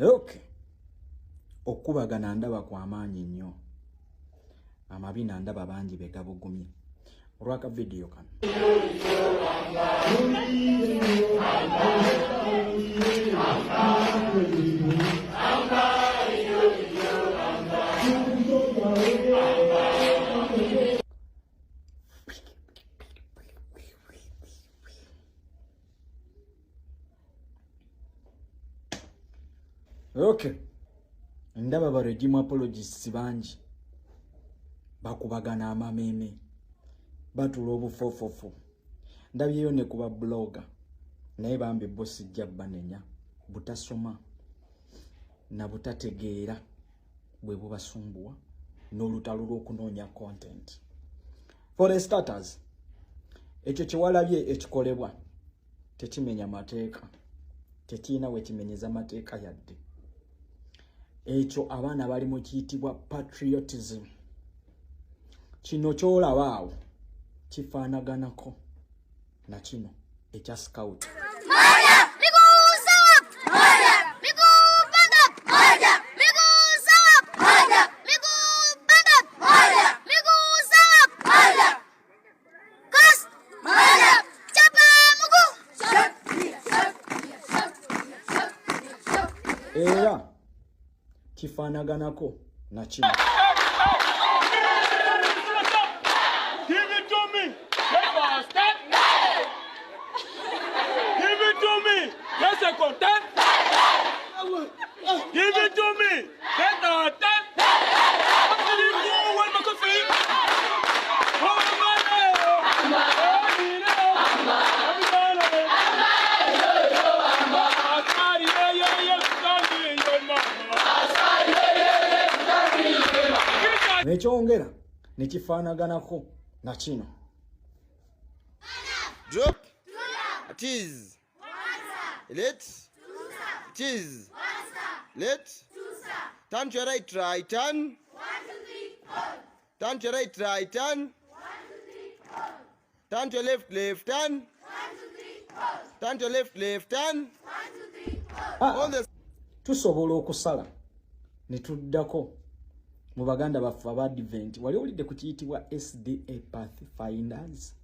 Okay. Okubagana ndaba kwa maanyi nnyo. Amabi ndaba bangi begabugumye. Olwaka video kano. Okay. Ndaba baregimu apologists bangi. Bakubagana amameme. Batula obufofofu. Ndabyeyo ne kuba blogger. Naye bambi bosi jabbanenya. Butasoma. Na butategeera. Bwe bubasumbuwa. N'olutalo lw'okunoonya content. For the starters. Ekyo kyewalabye ekikolebwa. Tekimenya mateeka. Tekina we kimenyeza mateeka yadde. Ekyo abaana bali mu kiyitibwa patriotism. Kino kyolabaawo kifaanaganako na kino ekya scout. Era kifaanaganako na kino. Give it to me. Get the that. Nekyongera nekifaanaganako na kino. Drop. Cheese. Let. Cheese. Let. Turn to your right, right turn. 1, 2, 3, hold. Turn to your right, right turn. 1, 2, 3, hold. Turn to your left, left turn. 1, 2, 3, hold. Turn to your left, left turn. 1, 2, 3, hold. All the tusobola okusala ne tuddako mu baganda baffe aba advent. Wali olidde ku kiyitibwa SDA Pathfinders.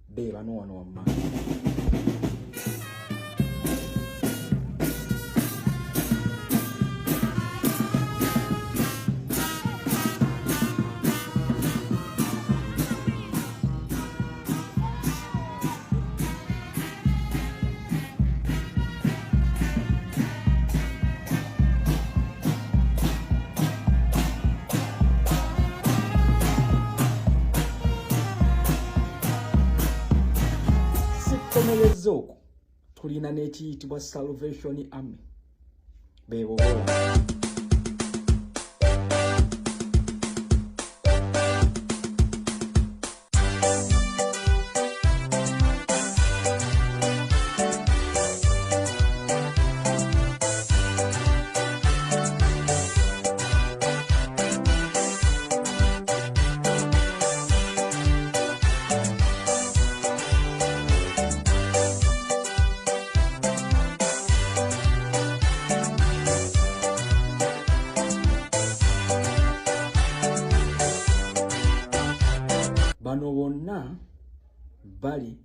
Be bano wano wammaanyi. Komerezo tulina n'ekiyitibwa Salvation Army. Bebo bola. Bano bonna bali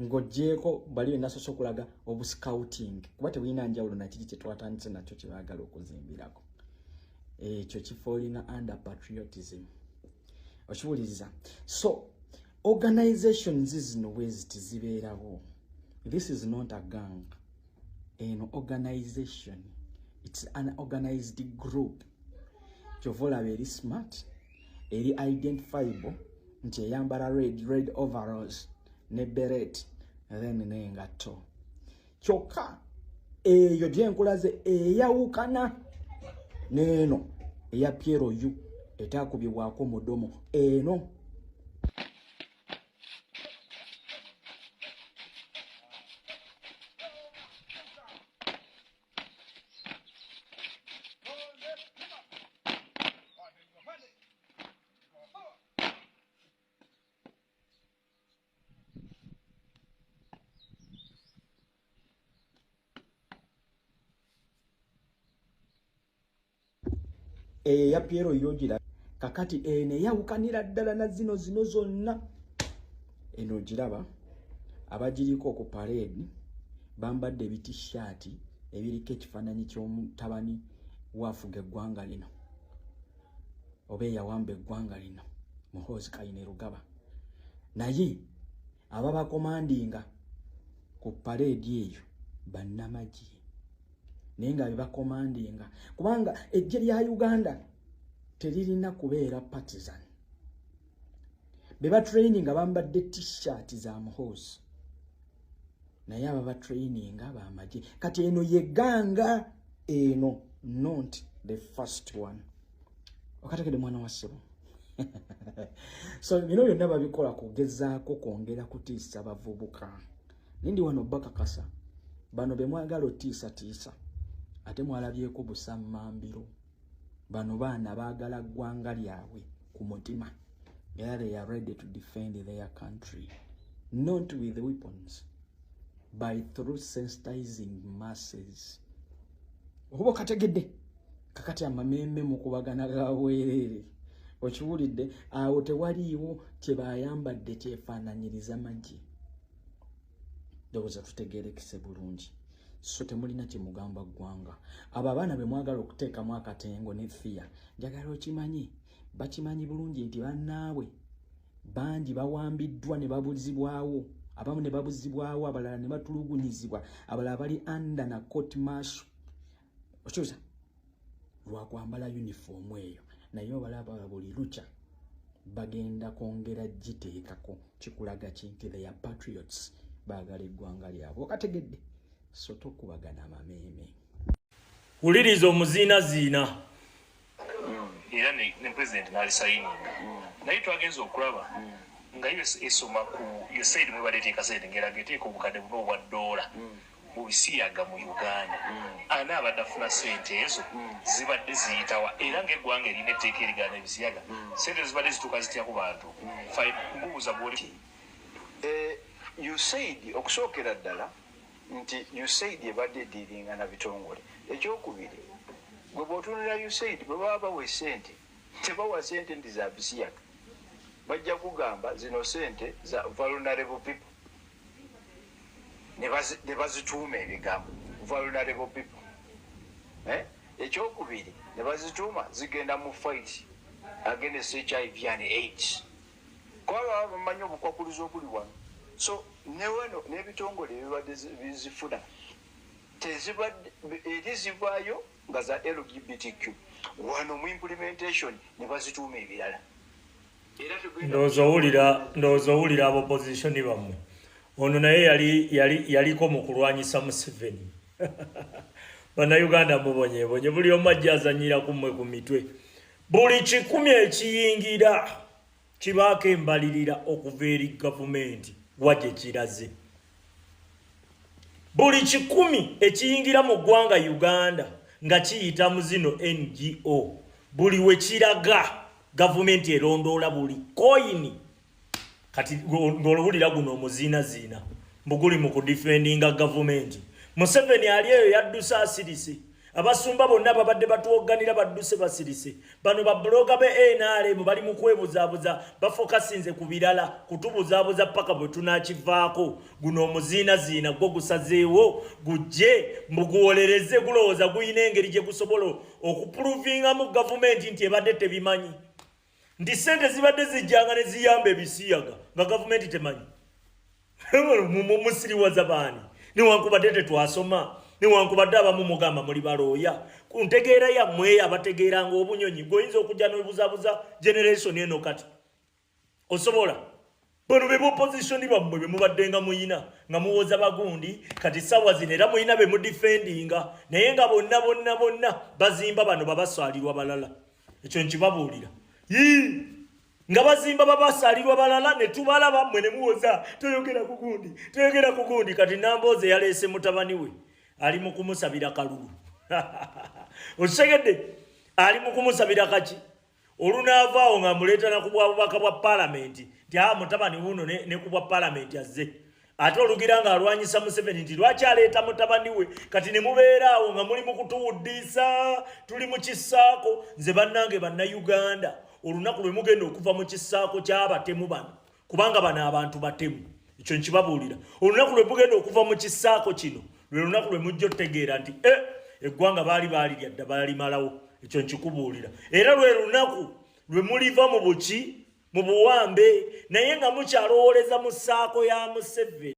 ng'ogyeko bali nasoso kulaga obuscouting. Kuba tebulina njawulo na kiki kye twatandise nakyo kye baagala okuzimbirako. Ekyo kifoolina under patriotism. Okiwuliriza. So, organizations zino bwe ziti zibeerawo. This is not a gang. An organization. It's an organized group. Kyovola very smart. Eri identifiable. Nti eyambala red overalls ne beret then n'engatto. Kyokka eyo gyenkulaze eyawukana n'eno eya Piero Yu etakubibwako mudomo eno. ya Piero Yogira kakati ene yawukanira ddala na zino zonna eno giraba abagiriko ku parade bambadde ebitishati ebiriko ekifaananyi ky'omutabani waafuga eggwanga lino oba eyawamba eggwanga lino Muhoozi Kainerugaba naye ababakomandinga ku parade eyo bannamagye naye nga bebakomandinga kubanga eggye lya Uganda teririna kubeera partisan beba training bambadde t-shirt za Muhoozi naye ababa training bamagye kati eno yeganga eno not the first one okategedde mwana wa ssebo so bino byonna babikola kugezaako kwongera kutiisa bavubuka nindi wano bakakasa bano bemwagala otiisa ate mwalabyeko busammambiro bano baana baagala ggwanga lyabwe ku mutima era they are ready to defend their country not with weapons by through sensitizing masses okuba kategedde kakati amamemme mu kubagana gabwerere okiwulidde awo tewaliiwo kye bayambadde kyefaananyiriza magye ndowooza tutegeerekese bulungi so temulina kye mugamba ggwanga abo abaana be mwagala okuteekamu akatengo ne fiya njagala okimanyi bakimanyi bulungi nti bannaabwe bangi bawambiddwa ne babuzibwawo abamu ne babuzibwawo abalala ne batulugunyizibwa abalala bali under na court martial okyusa lwakwambala uniform eyo naye obalaba buli lucha bagenda kwongera giteekako kikulaga kinti they are patriots baagala eggwanga lyabwe okategedde so tokubagana amameeme wuliriza omuziinaziina era ne president n'alisayininga naye twagenza okulaba nga esoma ku USAID mwe baleteeka sente ngeraga eteeka obukadde buno obwa $, bubisiyaga mu Uganda ani abadde afuna sente ezo zibadde ziyitawa era ng'eggwanga erina etteeka erigaana ebisiyaga sente zibadde zituuka zitya ku bantu mbuuza bwoli USAID okusookera ddala nti USAID ebadde ediiringa na bitongole ekyokubiri gwe bw'otunulira USAID bwe baba bawa esente tebawa sente nti za bisiyaga bajja kugamba zino sente za vulnerable people ne bazituuma ebigambo vulnerable people ekyokubiri ne bazituuma zigenda mu fight against HIV and AIDS kwaba bamanyi obukwakulizo okuli wano so ne wano n'ebitongole ebibadde bizifuna tezibadde eri zivaayo nga za LGBTQ wano mu implementation ne bazituuma ebirala ndowooza owulira abopozitioni bammwe ono naye yaliko mu kulwanyisa Museveni bannayuganda mubonyebonye buli omu ajja azanyira kummwe ku mitwe buli 100 ekiyingira kibaako embalirira okuva eri gavumenti wajje kiraze buli 100 ekiyingira mu ggwanga Uganda nga kiyita mu zino NGO buli we kiraga gavumenti erondoola buli koyini kati ng'olowulira guno omuziinaziina mbuguli mu kudifendinga gavumenti Museveni ali eyo yadduse asirise abasumba bonna babadde batuwoganira badduse basirise bano babloga be NRM bali mu kwebuzaabuza bafokasinze ku birala kutubuzaabuza paka bwe tunakivaako guno omuziinaziina gwo gusazeewo gujje muguwolereze gulowooza guyina engeri gye gusobola okupuluvinga mu gavumenti nti ebadde tebimanyi nti sente zibadde zijjanga ne ziyamba ebisiyaga nga gavumenti temanyi musiriwaza baani newankubadde tetwasoma newankubadde abamu mugamba muli balooya ku ntegeera yammwe abategeeranga obunyonyi goyinza okujja n'obuzaabuza generation eno kati osobola bano be opposition bammwe be mubaddenga muyina nga muwoza bagundi kati sawa zino era muyina be mudifendinga naye nga bonna bazimba bano babasaalirwa balala ekyo nkibabuulira nga bazimba babasaalirwa balala ne tubalaba mmwe ne muwoza toyogera ku gundi kati Nambooze yaleese mutabani we ali mu kumusabira kalulu osegedde ali mu kumusabira kaki olunaavaawo nga muleeta na ku bwabubaka bwa palamenti nti mutabani wuno ne ku bwa palamenti azze ate olugira nga alwanyisa Museveni nti lwaki aleeta mutabani we kati ne mubeeraawo nga muli mu kutuwuddisa tuli mu kisaako. Nze bannange bannayuganda olunaku lwe mugenda okuva mu kisaako ky'abatemu bano kubanga bano abantu batemu ekyo nkibabuulira olunaku lwe mugenda okuva mu kisaako kino lwe lunaku lwe mujja otegeera nti eggwanga baali lyadda baalimalawo ekyo nkikubuulira era lwe lunaku lwe muliva mu buki mu buwambe naye nga mukyalowooleza mu ssaako ya Museveni.